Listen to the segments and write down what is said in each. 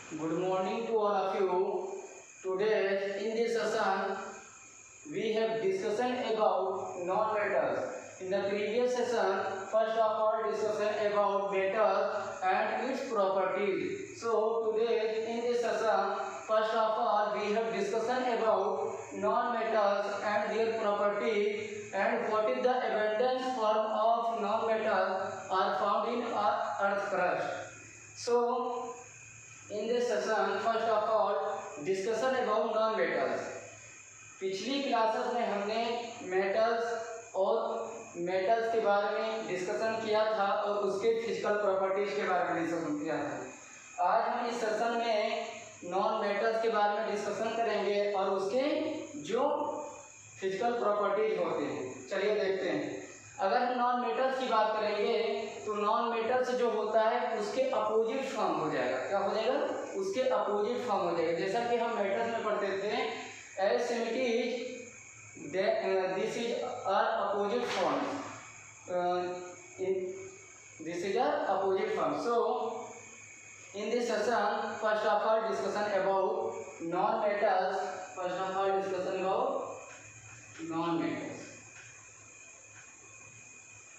Good morning to all of you. Today in this session we have discussion about non-metals. In the previous session, first of all discussion about metals and its properties. So today in this session, first of all we have discussion about non-metals and their properties and what is the abundance form of non-metals are found in our earth crust. So in this session, first of all discussion about non-metals. पिछली classes में हमने metals और metals के बारे में discussion किया था और उसके फिजिकल प्रॉपर्टीज के बारे में डिस्कशन किया था। आज हम इस सेशन में नॉन मेटल्स के बारे में डिस्कशन करेंगे और उसके जो फिजिकल प्रॉपर्टीज होते हैं। चलिए देखते हैं। अगर हम नॉन मेटल्स की बात करेंगे तो नॉन मेटल्स जो होता है उसके अपोजिट फॉर्म हो जाएगा। क्या हो जाएगा? उसके अपोजिट फॉर्म हो जाएगा। जैसा कि हम मेटल्स में पढ़ते थे, as similarly this is our opposite form. This is our opposite form. So in this session, first of all discussion about non-metals. First of all discussion about non-metals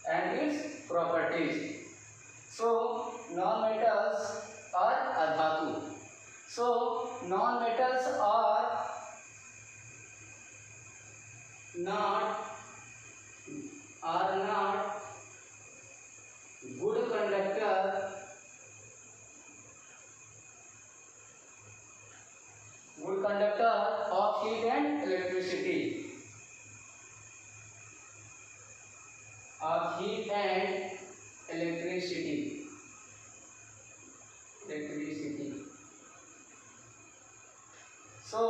and its properties. So non-metals are adhatu. So non-metals are not good conductor of heat and electricity. So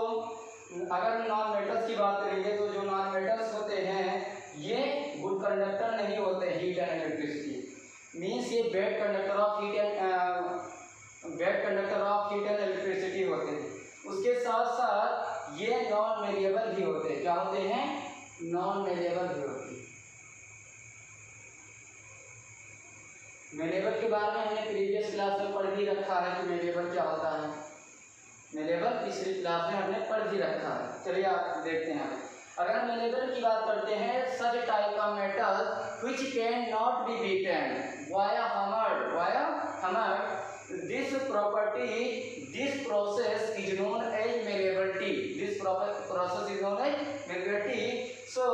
अगर हम non metals की बात करेंगे तो जो non metals होते हैं ये गुड कंडक्टर नहीं होते हीट एंड इलेक्ट्रिसिटी। मीन्स ये bad conductor of heat and electricity होते हैं। उसके साथ साथ ये नॉन मेलेबल भी होते हैं। क्या होते हैं? नॉन मेलेबल भी होते हैं। मेलेबल के बारे में हमने प्रीवियस क्लास में पढ़ भी रखा है कि मेलेबल क्या होता है। मेलेबल पिछली क्लास में हमने पढ़ भी रखा है। चलिए आप देखते हैं। अगर मेलेबल की बात करते हैं, सच type of metal which can not be beaten via hammer, this process is known as malleability. This process is known as malleability. So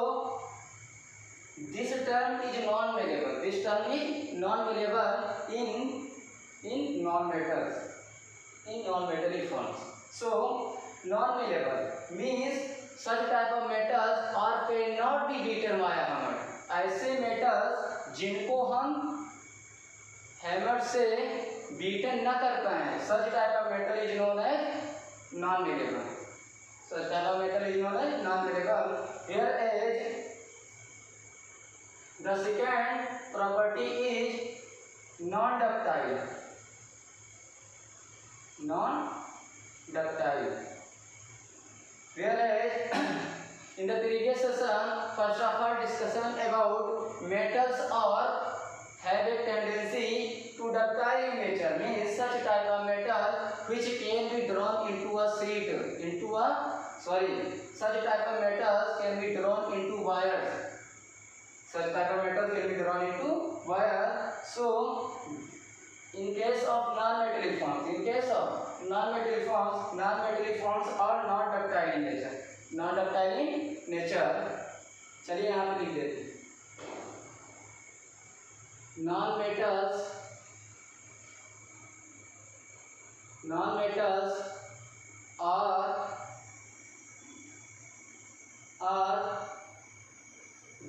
this term is non-malleable. This term is non-malleable in non-metals, in non-metallic forms. So non-malleable means such type of metals are cannot be beaten by a hammer. ऐसे metals जिनको हम hammer से beaten न कर पाए, such type of metal is known as non-malleable. Such type of metal is known as non-malleable. Whereas the second property is non-ductile. Whereas in the previous session, first of all discussion about metals or have a tendency to ductile in nature, means such type of metal which can be drawn into a sheet, such type of metals can be drawn into wires. Such type of metals can be drawn into wire. So in case of non-metallic forms are not ductile in nature. चलिए यहाँ पे लिख देते हैं। non-metals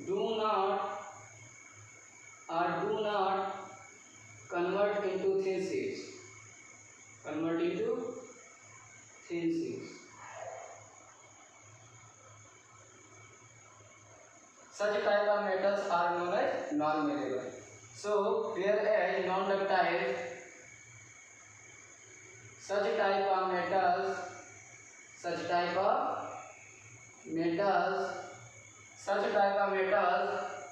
do not convert into thin sheets. Such type of metals are known as non-malleable. So whereas non-ductile, such type of metals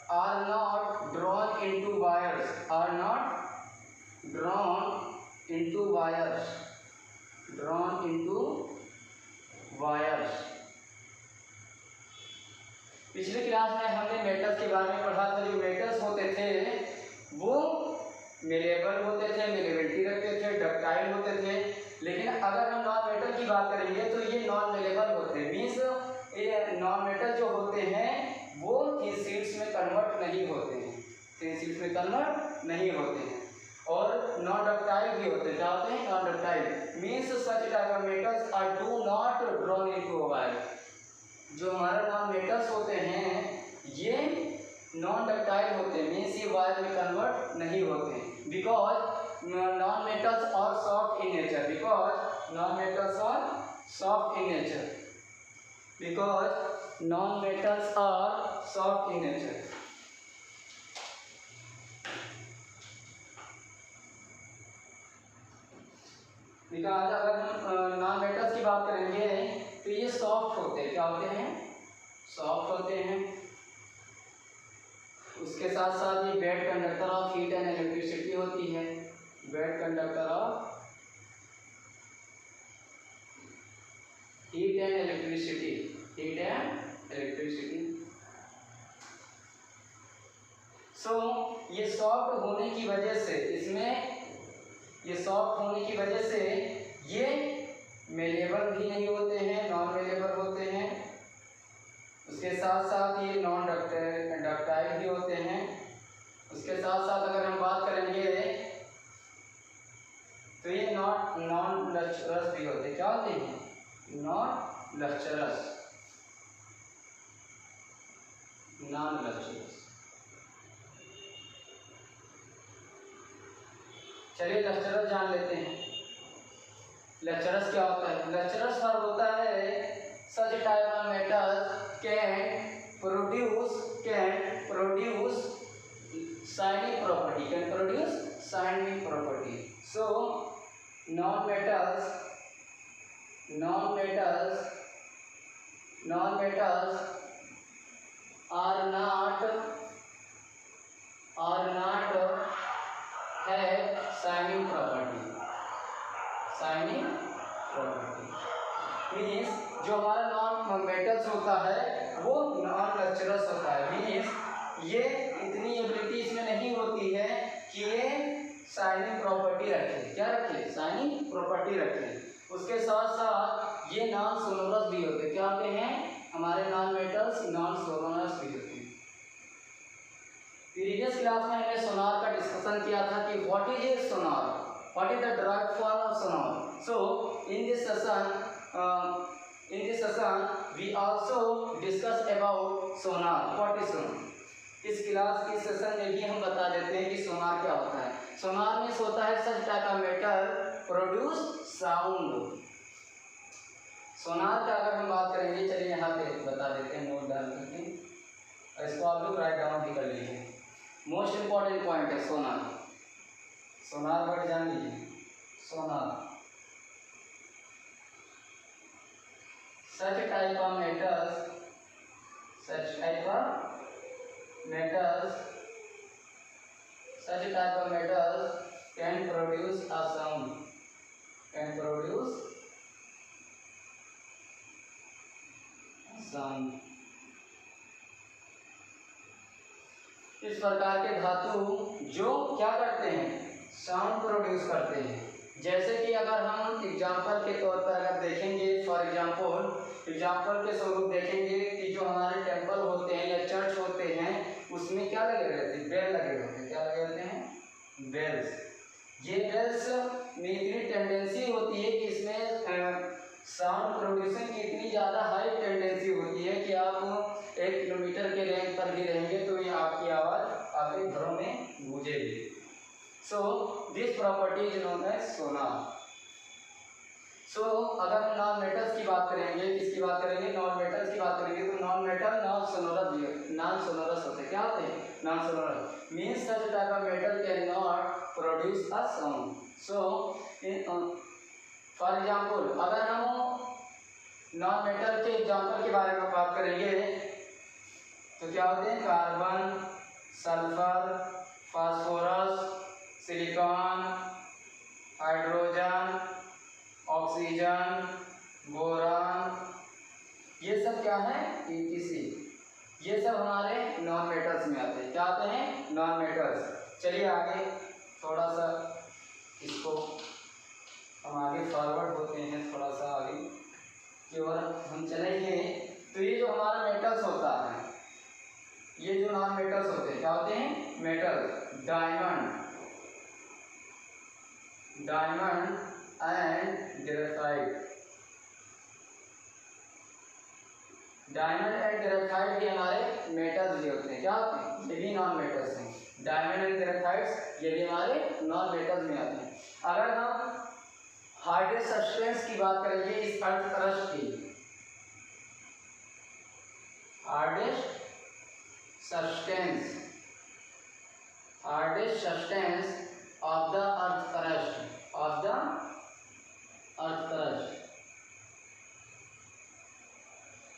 are not drawn into wires, drawn into wires। पिछली class में हमने metals के बारे में पढ़ा था। जो metals होते थे वो मेलेबल होते थे, मेलेबिलिटी रखते थे, डक्टाइल होते थे। लेकिन अगर हम नॉन मेटल की बात करेंगे तो ये नॉन मेलेबल होते हैं। मीन्स ये नॉन मेटल जो होते हैं वो थिन शीट्स में कन्वर्ट नहीं होते हैं, थिन शीट्स में कन्वर्ट नहीं होते हैं। और नॉन डक्टाइल भी होते हैं। क्या होते हैं? Non ductile means such type of metals are do not drawn into wire. जो हमारे नॉन मेटल्स होते हैं ये नॉन डक्टाइल होते हैं, मीन्स ये वायर में कन्वर्ट नहीं होते हैं। Because non metals are soft in nature, because non metals are soft in nature, because non metals are soft in nature. Because अगर हम नॉन मेटल्स की बात करेंगे तो ये सॉफ्ट होते हैं। क्या होते हैं? सॉफ्ट होते हैं। उसके साथ साथ ये bad conductor of heat and electricity होती है। Bad conductor of heat and electricity, heat and electricity. So ये सॉफ्ट होने की वजह से, इसमें ये सॉफ्ट होने की वजह से ये मेलेबल भी नहीं होते हैं, नॉन मेलेबल होते हैं। उसके साथ साथ ये नॉन डक्टाइल भी होते हैं। उसके साथ साथ अगर हम बात करेंगे तो ये नॉन लस्चरस भी होते हैं। क्या होते हैं? Non lustrous, non lustrous. चलिए लस्चरस जान लेते हैं। लस्चरस क्या होता है? लस्चरस वर्ब होता है such type of metals can produce shining property, can produce shining property. So non metals are not have shining property, shining property means जो हमारा नॉन मेटल्स होता है वो नॉन लस्चरस होता है। मीन्स ये इतनी एबिलिटी इसमें नहीं होती है कि ये शाइनिंग प्रॉपर्टी रखे। क्या रखे? शाइनिंग प्रॉपर्टी रखे। उसके साथ साथ ये नॉन सोनोरस भी होते हैं। क्या होते हैं? हमारे नॉन मेटल्स नॉन सोनोरस भी होते हैं। प्रीवियस क्लास में हमने सोनार का डिस्कशन किया था कि what is a sonorous, what is the derived form of sonorous. So in this session we also discuss about sonorous, what is sonorous. इस क्लास की सेशन में भी हम बता देते हैं कि सोनार क्या होता है। सोनार में होता है such type of metal produce sound. Sonorous का अगर हम बात करेंगे, चलिए यहाँ पे बता देते हैं नोट डाल करके, इसको आप लोग राइट डाउन भी कर लीजिए। मोस्ट इंपॉर्टेंट पॉइंट है सोनार। सोनार वर्ड जान लीजिए। Sonorous such type of metals, such type of metals can produce a sound, can produce sound. इस प्रकार के धातु जो क्या करते हैं? साउंड प्रोड्यूस करते हैं। जैसे कि अगर हम एग्जाम्पल के तौर पर अगर देखेंगे, फॉर एग्जाम्पल के स्वरूप देखेंगे कि जो हमारे टेम्पल होते हैं या चर्च होते हैं उसमें क्या लगे रहते हैं? बेल लगे होते हैं। क्या लगे होते हैं? बेल्स। ये बेल्स में इतनी टेंडेंसी होती है कि इसमें साउंड प्रोड्यूसिंग की इतनी ज़्यादा हाई टेंडेंसी होती है कि आप 1 किलोमीटर के रेंज पर भी रहेंगे तो ये आपकी आवाज़ आपके घरों में गूंजेगी। So this property is known as sonorous. So अगर हम नॉन मेटल्स की बात करेंगे, किसकी बात करेंगे? नॉन मेटल्स की बात करेंगे तो नॉन मेटल नॉन सोनोरस होते हैं। क्या होते हैं? Non sonorous means such type of metal can not produce a sound. So for example अगर हम नॉन मेटल के एग्जाम्पल के बारे में बात करेंगे तो क्या होते हैं? Carbon, sulphur, phosphorus, silicon, hydrogen, oxygen, oxygen, boron, ये सब क्या है ETC, ये सब हमारे नॉन मेटल्स में आते हैं। क्या आते हैं? Non metals. चलिए आगे थोड़ा सा इसको हम आगे फॉरवर्ड होते हैं, थोड़ा सा आगे की ओर हम चलेंगे। तो ये जो हमारा मेटल्स होता है, ये जो नॉन मेटल्स होते हैं क्या होते हैं? Metal. Diamond and graphite. Diamond and graphite भी हमारे मेटल्स भी होते हैं। क्या होते हैं? ये भी नॉन मेटल्स हैं। डायमंड एंड ग्रेफाइट्स ये भी हमारे नॉन मेटल्स में आते हैं। अगर हम हार्डेस्ट सब्सटेंस की बात करेंगे इस अर्थ क्रस्ट की, hardest substance of the earth crust,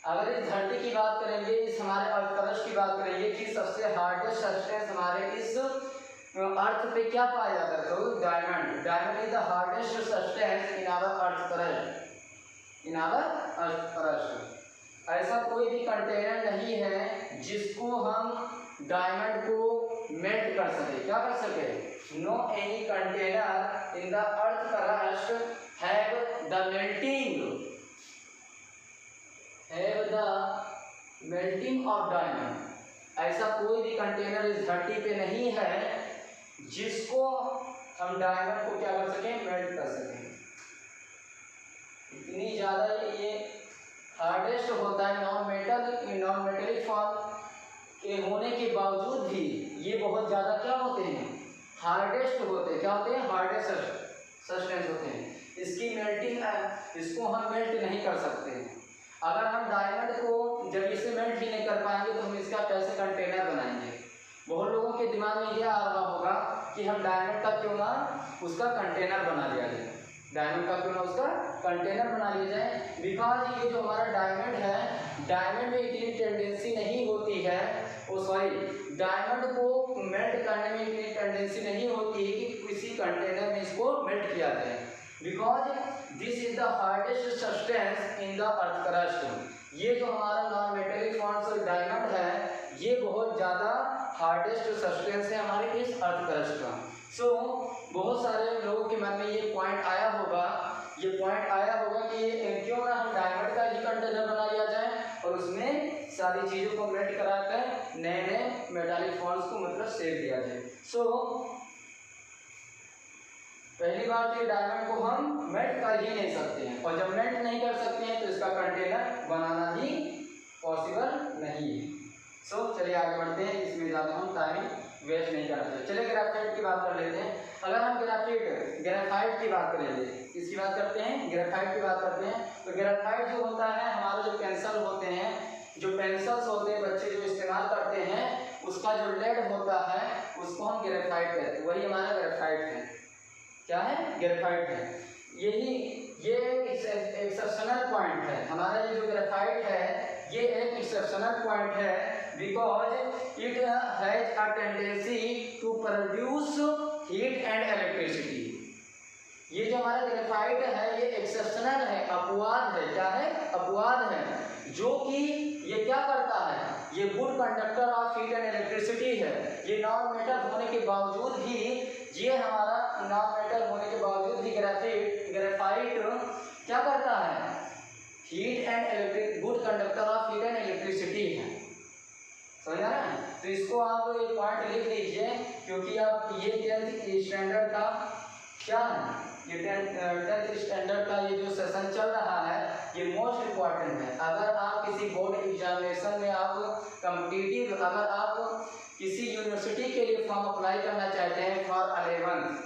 अगर इस धरती की बात करेंगे, इस हमारे अर्थ क्रस्ट की बात करेंगे कि सबसे हार्डेस्ट सब्सटेंस हमारे इस अर्थ पे क्या पाया जाता है? तो diamond is the hardest substance in our earth crust. ऐसा कोई भी कंटेनर नहीं है जिसको हम डायमंड को मेल्ट कर सके। क्या कर सके? No any container in the earth crust have the melting of diamond. ऐसा कोई भी कंटेनर इस धरती पे नहीं है जिसको हम डायमंड को क्या कर सकें? मेल्ट कर सकें। इतनी ज़्यादा ये हार्डेस्ट होता है, नॉन मेटेलिक फॉर्म के होने के बावजूद भी ये बहुत ज़्यादा क्या होते हैं? हार्डेस्ट होते हैं। क्या होते हैं? हार्डेस्ट सब्सटेंस होते हैं। इसकी मेल्टिंग, इसको हम मेल्ट नहीं कर सकते हैं। अगर हम डायमंड को जब इसे मेल्ट ही नहीं कर पाएंगे तो हम इसका कैसे कंटेनर बनाएंगे? बहुत लोगों के दिमाग में यह आ रहा होगा कि हम डायमंड का क्यों ना उसका कंटेनर बना लिया जाए, बिकॉज ये जो हमारा डायमंड है, डायमंड में इतनी टेंडेंसी नहीं होती है, डायमंड को मेल्ट करने में इतनी टेंडेंसी नहीं होती है कि किसी कंटेनर में इसको मेल्ट किया जाए, because this is the hardest substance in the earth crust. ये जो हमारा नॉन मेटेलिक फॉर्म डायमंड है, ये बहुत ज़्यादा हार्डेस्ट सब्सटेंस है हमारे इस अर्थ क्रस्ट का। बहुत सारे लोगों के मन में ये पॉइंट आया होगा कि क्यों ना हम डायमंड का ही कंटेनर बना लिया जाए और उसमें सारी चीज़ों को मेल्ट कराकर नए मेटालिक फॉर्म्स को मतलब सेव दिया जाए। पहली बात ये डायमंड को हम मेल्ट कर ही नहीं सकते हैं, और जब मेल्ट नहीं कर सकते हैं तो इसका कंटेनर बनाना भी पॉसिबल नहीं है। चलिए आगे बढ़ते हैं, इसमें ज़्यादा हम टाइम वेस्ट नहीं करना चाहिए। चलिए ग्रेफाइट की बात कर लेते हैं। अगर हम ग्रेफाइट की बात करेंगे, इसकी बात करते हैं, ग्रेफाइट की बात करते हैं, तो ग्रेफाइट जो होता है, हमारे जो पेंसिल्स होते हैं बच्चे जो इस्तेमाल करते हैं, उसका जो लेड होता है उसको हम ग्रेफाइट कहते हैं, वही हमारा ग्रेफाइट है। क्या है? ग्रेफाइट है। ये एक्सेप्शनल पॉइंट है, हमारा ये जो ग्रेफाइट है ये एक एक्सेप्शनल पॉइंट है, because it has a tendency to produce heat and electricity. ये जो हमारा ग्रेफाइट है ये एक्सेप्शनल है, अपवाद है। क्या है? अपवाद है, जो कि ये क्या करता है? ये good conductor of heat and electricity है। ये नॉन मेटल होने के बावजूद भी, ये हमारा नॉन मेटल होने के बावजूद भी ग्रेफाइट क्या करता है? Heat and electric, good conductor of heat and electricity है। समझ आ रहा है? तो इसको आप एक पॉइंट लिख लीजिए, क्योंकि आप ये 10th स्टैंडर्ड का क्या है, ये 10th स्टैंडर्ड का ये जो सेशन चल रहा है ये मोस्ट इम्पॉर्टेंट है। अगर आप किसी बोर्ड एग्जामिनेशन में आप कॉम्पिटिटिव, अगर आप किसी यूनिवर्सिटी के लिए फॉर्म अप्लाई करना चाहते हैं फॉर 11th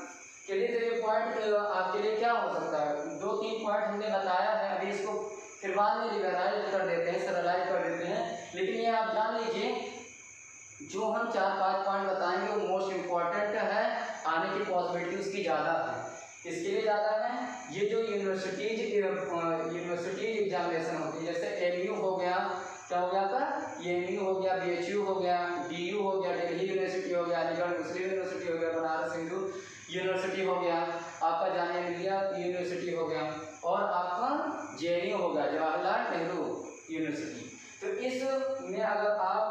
के लिए, तो ये पॉइंट आपके लिए क्या हो सकता है? 2-3 पॉइंट हमने बताया है, अभी इसको फिर बाद में रिवाइज कर देते हैं, सरलाइज कर देते हैं, लेकिन ये आप जान लीजिए जो हम 4-5 पॉइंट बताएंगे वो मोस्ट इम्पॉर्टेंट है, आने की पॉसिबिलिटी उसकी ज़्यादा है। इसके लिए ज़्यादा है, ये जो यूनिवर्सिटीज एग्जामिनेशन होती है, जैसे एमयू हो गया, क्या हो गया था? एमयू हो गया, बीएचयू हो गया, डीयू हो गया, दिल्ली यूनिवर्सिटी हो गया, अलीगढ़ मुस्लिम यूनिवर्सिटी हो गया, बनारस हिंदू यूनिवर्सिटी हो गया, आपका जामिया मिलिया यूनिवर्सिटी हो गया, और आप JNU हो गया, जवाहरलाल नेहरू यूनिवर्सिटी। तो इसमें अगर आप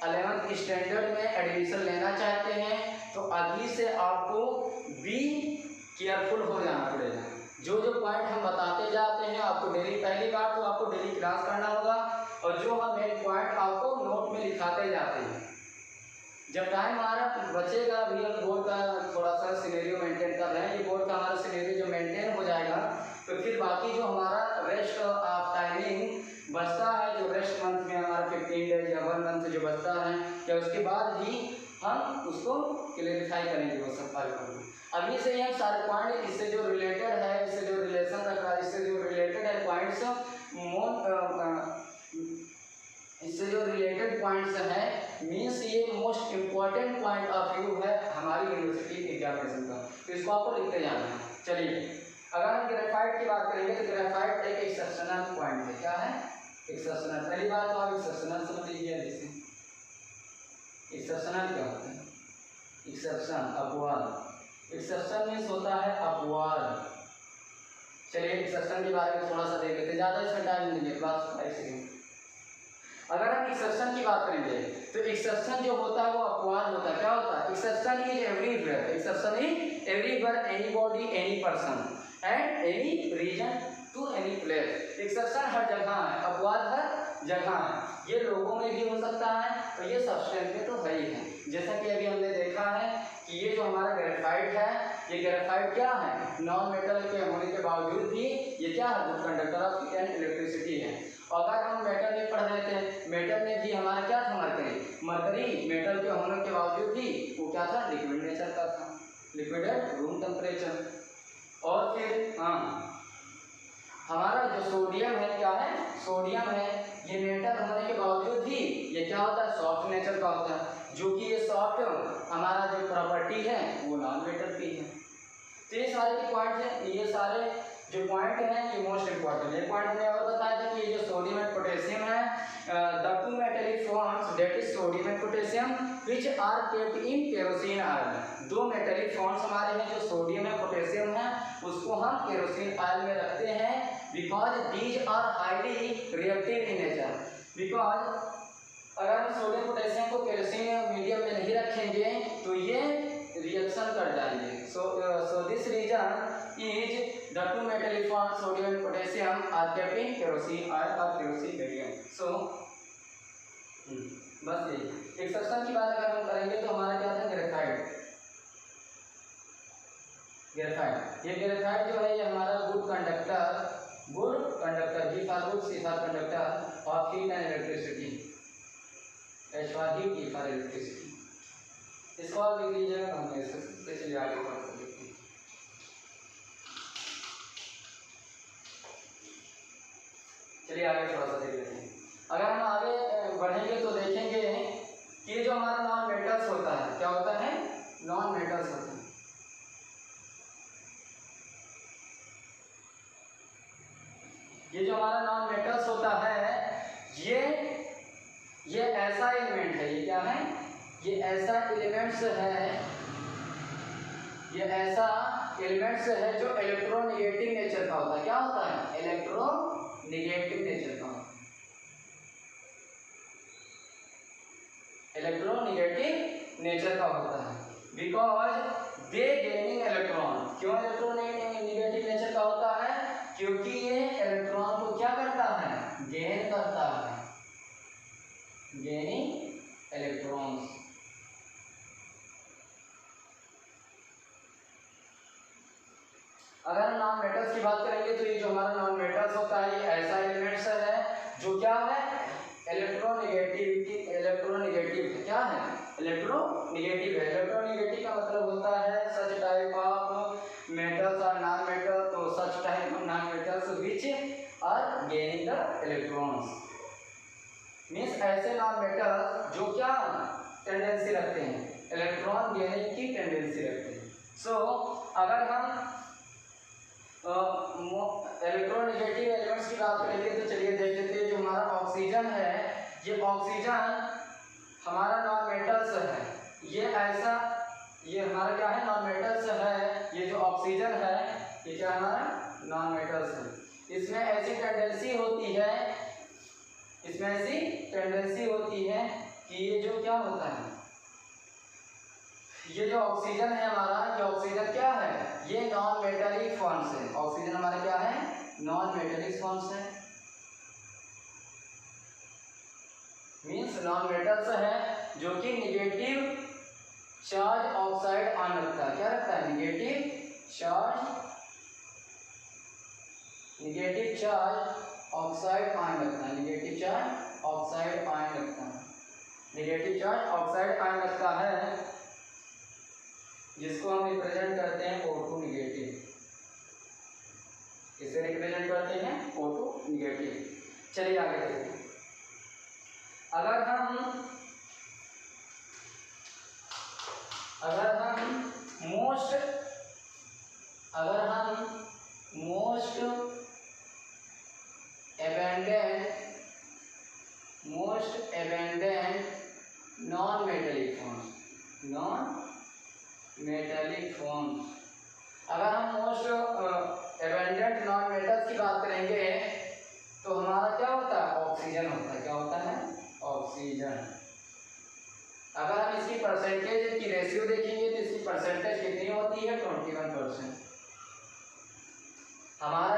11th स्टैंडर्ड में एडमिशन लेना चाहते हैं तो अभी से आपको बी केयरफुल हो जाना पड़ेगा। जो जो पॉइंट हम बताते जाते हैं आपको डेली, पहली बार तो आपको डेली क्लास करना होगा, और जो हम मेन पॉइंट आपको नोट में लिखाते जाते हैं। जब टाइम हमारा बचेगा, अभी हम बोर्ड का थोड़ा सा सिनेरियो मेंटेन कर रहे हैं, ये बोर्ड का हमारा सिनेरियो जब मेंटेन हो जाएगा तो फिर बाकी जो हमारा रेस्ट ऑफ टाइमिंग बचता है, जो रेस्ट मंथ में हमारा 15 डेज या 1 मंथ जो बचता है, या उसके बाद ही हम उसको क्लेरिफाई करेंगे वो सब फाइल को। अभी से हम सारे पॉइंट इससे जो रिलेटेड है, इससे जो रिलेशन रख रहा है, इससे जो रिलेटेड है पॉइंट्स, इससे जो रिलेटेड पॉइंट्स हैं, मीन्स ये most important point of view है हमारी यूनिवर्सिटी एग्जामिनेशन का, तो इसको आपको लिखते जाना है। चलिए, अगर हम ग्रेफाइट की बात करेंगे तो ग्रेफाइट एक एक्सेप्शनल पॉइंट है। क्या है? एक्सेप्शनल। पहली बात तो आप एक्सेप्शनल समझ लीजिए। जैसे एक्सेप्शनल क्या होता है? एक्सेप्शन अपवाद। एक्सेप्शन मीन्स होता है अपवाद। चलिए एक्सेप्शन के बारे में थोड़ा सा देख लेते हैं, ज़्यादा इसमें टाइम नहीं है, क्लास 5 सेकेंड। अगर हम एक्सेप्शन की बात करेंगे तो एक्सेप्शन जो होता है वो अपवाद होता है। क्या होता है? Exception is everywhere. Exception is everywhere, anybody, any person and any reason to any place. Exception हर जगह है, अपवाद हर जगह है। ये लोगों में भी हो सकता है और ये सब्सटेंस में तो है ही है। जैसा कि अभी हमने देखा है कि ये जो हमारा ग्रेफाइट है, ये ग्रेफाइट क्या है? नॉन मेटल के होने के बावजूद भी ये क्या है? Good conductor of heat and electricity है। अगर हम मेटल में पढ़ रहे थे, मेटल में भी हमारा क्या था? मरकरी। मरकरी मेटल के होने के बावजूद भी वो क्या था? लिक्विड नेचर का था, लिक्विड एट रूम टेम्परेचर। और फिर हमारा जो सोडियम है, क्या है? सोडियम है, ये मेटल होने के बावजूद भी ये क्या होता है? सॉफ्ट नेचर का होता है, जो कि ये सॉफ्ट हमारा जो प्रॉपर्टी है वो नॉन मेटल की है। तो ये सारे के पॉइंट हैं, ये सारे जो पॉइंट हैं ये मोस्ट इंपॉर्टेंट है। पॉइंट हमने और बताया था कि ये जो सोडियम एंड पोटेशियम है, the two metallic forms that is sodium and potassium which are kept in kerosene oil. दो मेटेलिक फॉर्म्स हमारे हैं, जो सोडियम है, पोटेशियम है, उसको हम केरोसिन ऑयल में रखते हैं because these are highly reactive in nature. Because अगर हम सोडियम पोटेशियम को केरोसिन मीडियम में नहीं रखेंगे तो ये रिएक्शन कर जाएंगे। So this reason is the two metallic forms sodium and potassium are kept in kerosene oil or kerosene medium. So बस यही। एक्सेप्शन की बात अगर हम करेंगे तो हमारा क्या था? ग्रेफाइट। ग्रेफाइट, ये ग्रेफाइट जो है ये हमारा good conductor, G for good, C for conductor of heat and electricity, H for heat, E for electricity। इसको आप लिख लीजिएगा, हम इससे चलिए आगे बढ़ते हैं। चलिए आगे थोड़ा सा देख लेते हैं। अगर हम आगे बढ़ेंगे तो देखेंगे कि जो हमारा नॉन मेटल्स होता है, क्या होता है? नॉन मेटल्स होता है। ये जो हमारा नॉन मेटल्स होता है ये ऐसा एलिमेंट है, ये क्या है? ये ऐसा एलिमेंट्स है, ये ऐसा एलिमेंट्स है जो इलेक्ट्रोनेगेटिव नेचर का होता है। क्या होता है? इलेक्ट्रोनेगेटिव नेचर का, इलेक्ट्रोनेगेटिव नेचर का होता है बिकॉज दे गेनिंग इलेक्ट्रॉन। क्यों इलेक्ट्रोनेगेटिव नेचर का होता है? क्योंकि ये इलेक्ट्रॉन को क्या करता है? गेन करता है, गेनिंग इलेक्ट्रॉन्स। अगर हम नॉन मेटल्स की बात करेंगे तो ये जो हमारा नॉन मेटल्स होता है ये ऐसा एलिमेंट्स है जो क्या है? इलेक्ट्रोनेगेटिव है। क्या है? इलेक्ट्रोनेगेटिव है। इलेक्ट्रोनेगेटिव का मतलब होता है सच टाइप ऑफ मेटल्स और नॉन मेटल, तो such type of non metals which are gaining the electrons. Means ऐसे नॉन मेटल जो क्या टेंडेंसी रखते हैं? इलेक्ट्रॉन गेनिंग की टेंडेंसी रखते हैं। सो अगर हम इलेक्ट्रोनेगेटिव एलिमेंट्स की बात करेंगे तो चलिए देख लेते हैं। जो हमारा ऑक्सीजन है, ये ऑक्सीजन हमारा नॉन मेटल्स है। ये ऐसा, ये हमारा क्या है? नॉन मेटल्स है। ये जो ऑक्सीजन है ये क्या हमारा? नॉन मेटल्स है। इसमें ऐसी टेंडेंसी होती है, इसमें ऐसी टेंडेंसी होती है कि ये जो क्या होता है, ये जो ऑक्सीजन है हमारा, ये ऑक्सीजन क्या है, ये नॉन मेटालिक फॉर्म्स है। ऑक्सीजन हमारा क्या है, नॉन मेटालिक फॉर्म्स है, मीन्स नॉन मेटल्स है जो कि निगेटिव चार्ज ऑक्साइड आयन रखता है। क्या रखता है, निगेटिव चार्ज ऑक्साइड आयन रखता है, निगेटिव चार्ज ऑक्साइड आयन रखता है, निगेटिव चार्ज ऑक्साइड आयन रखता है, जिसको हम रिप्रेजेंट करते हैं O2 निगेटिव। इसे रिप्रेजेंट करते हैं O2 निगेटिव। चलिए आगे देखते हैं। अगर हम most abundant non metallic forms, अगर हम मोस्ट एबेंडेंट नॉन मेटल्स की बात करेंगे तो हमारा क्या होता है, ऑक्सीजन होता है। क्या होता है, ऑक्सीजन। अगर हम इसकी परसेंटेज की रेशियो देखेंगे तो इसकी परसेंटेज कितनी होती है, 21%। हमारा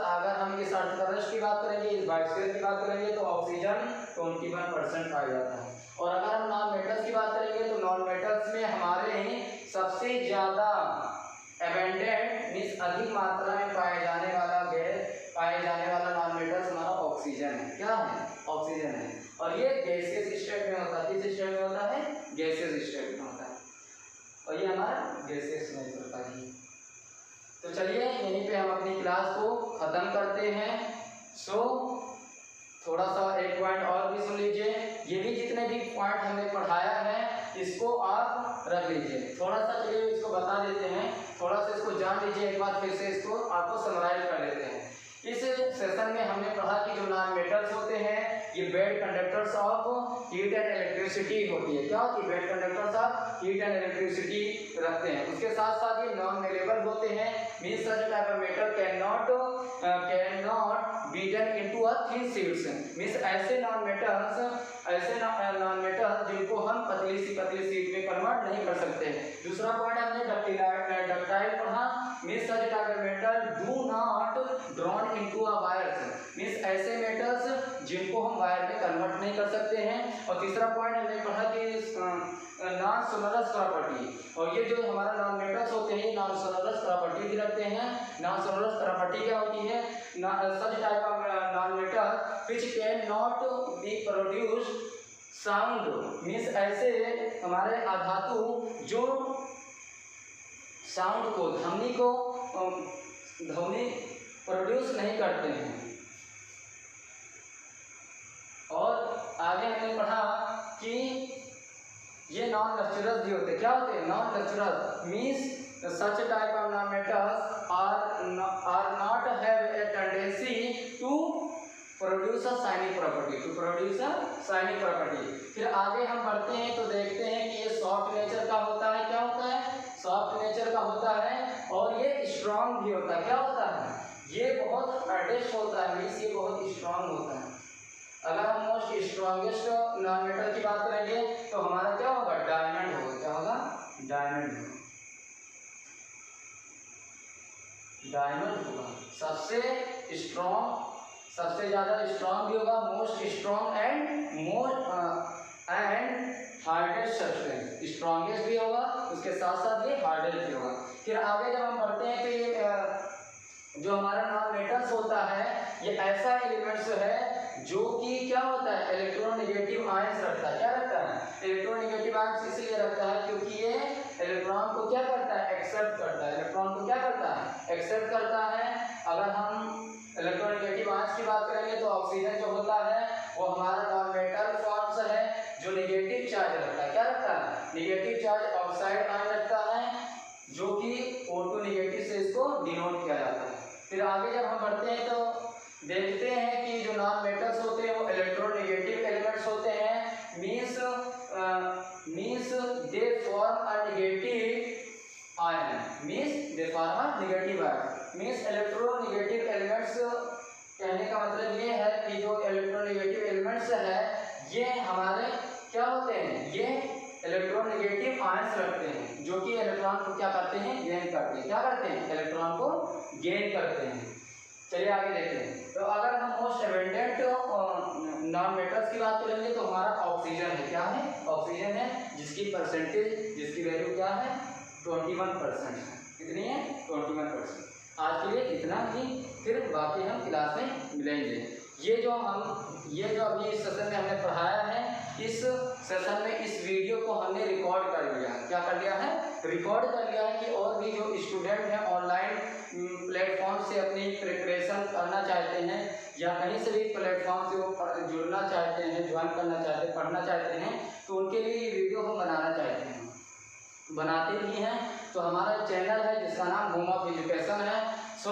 अगर हम इस अर्थकलश की बात करेंगे, इस बायोस्फीयर की बात करेंगे तो ऑक्सीजन 21% पाया जाता है। और अगर हम नॉन मेटल्स की बात करेंगे तो नॉन मेटल्स में हमारे सबसे ज़्यादा एबेंडेंट मीन्स अधिक मात्रा में पाए जाने वाला नॉन मेटल्स हमारा ऑक्सीजन है। क्या है, ऑक्सीजन है। और ये गैसियस स्टेट में होता है। किस स्टेट में होता है, गैसियस स्टेट में होता है। और ये हमारा गैसियस नेचर का ही। तो चलिए यहीं पे हम अपनी क्लास को ख़त्म करते हैं। थोड़ा सा एक पॉइंट और भी सुन लीजिए। ये भी जितने भी पॉइंट हमने पढ़ाया है इसको आप रख लीजिए। थोड़ा सा चलिए इसको बता देते हैं, थोड़ा सा इसको जान लीजिए, एक बार फिर से इसको आपको समराइज कर लेते हैं। इस सेशन में हमने पढ़ा कि जो नॉन मेटल्स होते हैं ये bed conductors of heat and electricity होती है। क्या होती है, bed conductors of heat and electricity रखते हैं। उसके साथ साथ ये नॉन मेलेबल होते हैं, means such type of metal can not beaten into a thin sheets, means ऐसे नॉन मेटल्स जिनको हम पतली शीट में कन्वर्ट नहीं कर सकते। दूसरा पॉइंट हमने डक्टाइल पढ़ा, means such type of metal do not drawn into a wires, means ऐसे मेटल्स जिनको हम वायर में कन्वर्ट नहीं कर सकते हैं। और तीसरा पॉइंट हमने पढ़ा कि नॉन सोनरस प्रॉपर्टी, और ये जो हमारा नॉन मेटल्स होते हैं नॉन सोनरस प्रॉपर्टी भी रखते हैं। नॉन सोनरस प्रॉपर्टी क्या होती है, such type of non metal which can not be produce sound, means ऐसे हमारे अधातु जो साउंड को ध्वनि प्रोड्यूस नहीं करते हैं। और आगे हमने पढ़ा कि ये नॉन लस्ट्रस भी होते हैं। क्या होते हैं, non lustrous, means such type of non metals are not have a tendency to produce a shining property. फिर आगे हम बढ़ते हैं तो देखते हैं कि ये सॉफ्ट नेचर का होता है। क्या होता है, सॉफ्ट नेचर का होता है। और ये स्ट्रॉन्ग भी होता है। क्या होता है, ये बहुत हार्डेस्ट होता है, मींस ये बहुत स्ट्रॉन्ग होता है। अगर हम मोस्ट स्ट्रॉन्गेस्ट नॉन मेटल की बात करेंगे तो हमारा क्या होगा, डायमंड होगा। क्या होगा, डायमंड होगा। सबसे ज़्यादा स्ट्रॉन्ग भी होगा, most strong and hardest substance, strongest भी होगा, उसके साथ साथ ये हार्डेस्ट भी होगा। फिर आगे जब हम बढ़ते हैं तो ये जो हमारा नॉन मेटल्स होता है ये ऐसा एलिमेंट्स है जो कि क्या होता है, इलेक्ट्रोनेगेटिव आयंस रखता है। क्या रखता है, इलेक्ट्रोनेगेटिव आयंस इसलिए रखता है क्योंकि ये इलेक्ट्रॉन को क्या करता है, एक्सेप्ट करता है। इलेक्ट्रॉन को क्या करता है, एक्सेप्ट करता है। अगर हम इलेक्ट्रोनेगेटिव आयंस की बात करेंगे तो ऑक्सीजन जो होता है वो हमारा नॉन मेटल फॉर्म्स है जो नेगेटिव चार्ज रखता है। क्या रखता है, नेगेटिव चार्ज ऑक्साइड आयन रखता है, जो कि O2 निगेटिव से इसको डिनोट किया जाता है। फिर आगे जब हम बढ़ते हैं तो देखते हैं कि जो नॉन मेटल्स होते हैं वो इलेक्ट्रोनेगेटिव एलिमेंट्स होते हैं, means they form a negative ion, means electronegative elements कहने का मतलब ये है कि जो इलेक्ट्रोनेगेटिव एलिमेंट्स है ये हमारे क्या होते हैं, ये इलेक्ट्रोनेगेटिव आयंस रखते हैं जो कि इलेक्ट्रॉन को क्या करते हैं, गेन करते हैं। क्या करते हैं, इलेक्ट्रॉन को गेन करते हैं। चलिए आगे देखते हैं। तो अगर हम मोस्ट एबंडेंट नॉन मेटल्स की बात करेंगे तो हमारा ऑक्सीजन है। क्या है, ऑक्सीजन है, जिसकी परसेंटेज, जिसकी वैल्यू क्या है, 21% है। कितनी है, 21%। आज के लिए इतना ही, फिर बाकी हम क्लास में मिलेंगे। ये जो अभी इस सेशन में हमने पढ़ाया है, इस सेशन में इस वीडियो को हमने रिकॉर्ड कर लिया। क्या कर लिया है, रिकॉर्ड कर लिया है कि और भी जो स्टूडेंट हैं ऑनलाइन प्लेटफॉर्म से अपनी प्रिपरेशन करना चाहते हैं या कहीं से भी प्लेटफॉर्म से वो जुड़ना चाहते हैं, ज्वाइन करना चाहते हैं, पढ़ना चाहते हैं, तो उनके लिए ये वीडियो हम बनाना चाहते हैं, बनाते भी हैं। तो हमारा चैनल है जिसका नाम होम ऑफ एजुकेशन है। So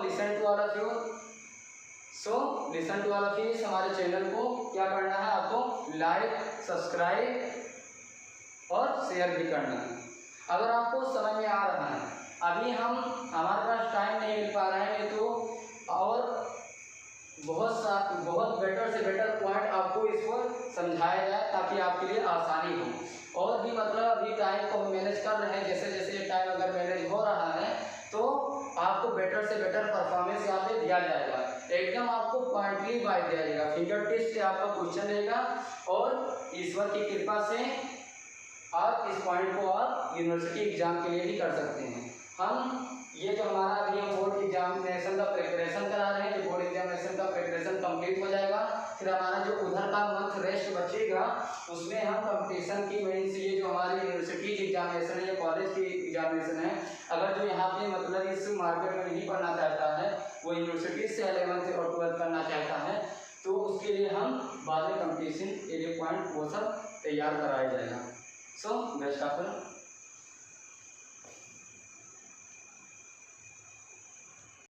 listen to all of you, इस हमारे चैनल को क्या करना है, आपको लाइक, सब्सक्राइब और शेयर भी करना है। अगर आपको समझ में आ रहा है, अभी हमारे पास टाइम नहीं मिल पा रहा है, नहीं तो और बहुत बेटर से बेटर पॉइंट आपको इसको समझाया जाए ताकि आपके लिए आसानी हो। और भी मतलब अभी टाइम को हम मैनेज कर रहे हैं, जैसे जैसे ये टाइम अगर मैनेज हो रहा है तो आपको बेटर से बेटर परफॉर्मेंस यहाँ पे दिया जाएगा। एकदम आपको पॉइंटली वाइज दिया जाएगा, फिंगर टिप्स से आपका क्वेश्चन रहेगा और ईश्वर की कृपा से आप इस पॉइंट को आप यूनिवर्सिटी एग्जाम के लिए भी कर सकते हैं। ये जो हमारा अभी हम बोर्ड एग्जामिनेशन का प्रिपरेशन करा रहे हैं, जो बोर्ड एग्जामिनेशन का प्रिपरेशन कंप्लीट हो जाएगा, फिर हमारा जो उधर का मंथ रेस्ट बचेगा उसमें हम कंपटीशन की मेंस, ये जो हमारी यूनिवर्सिटी की एग्जामिनेशन है या कॉलेज की एग्जामिनेशन है, अगर जो यहाँ पे मतलब इस मार्केट में नहीं पढ़ना चाहता है, वो यूनिवर्सिटी से 11th और 12th करना चाहता है, तो उसके लिए हम बाद में कंपटीशन एरिया पॉइंट वो सब तैयार कराया जाएगा। So best of luck.